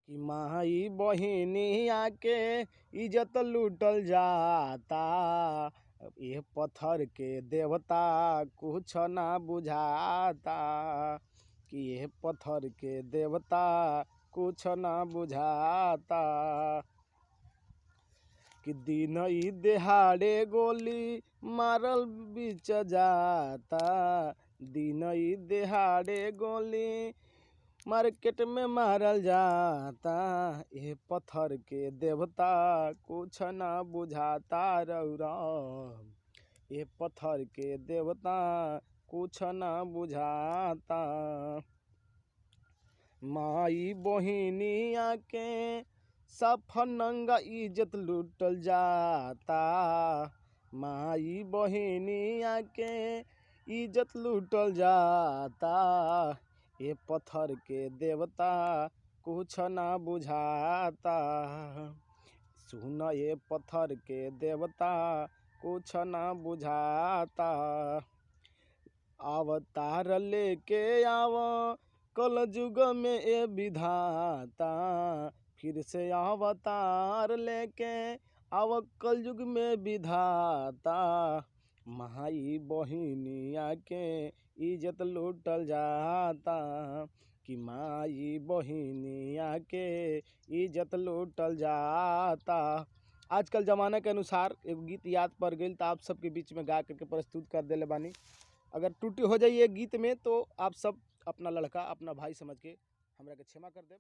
कि माई बहिनिया के इज्जत लूटल जाता। ये पत्थर के देवता कुछ ना बुझाता कि ये पत्थर के देवता कुछ ना बुझाता कि दिन ई दिहाड़े गोली मारल बीच जाता। दिन ई दिहाड़े गोली मार्केट में मारल जाता। ये पत्थर के देवता कुछ ना बुझाता रौरा। ये पत्थर के देवता कुछ ना बुझाता। माई बहिनिया के साफ नंगा इज्जत लूटल जाता। माई बहिनिया के इज्जत लूटल जाता। ये पत्थर के देवता कुछ ना बुझाता। सुन ये पत्थर के देवता कुछ ना बुझाता। अवतार लेके आव कल युग में ए विधाता। फिर से अवतार लेके आव कल युग में विधाता। माई बहिनिया के इज्जत लूटल जाता कि माई बहिनिया के इज्जत लूटल जाता। आजकल ज़माना के अनुसार एगो गीत याद पड़ गई तो आप सबके बीच में गा करके प्रस्तुत कर देले बानी। अगर त्रुटि हो जाइए गीत में तो आप सब अपना लड़का अपना भाई समझ के हमरा के क्षमा कर दें।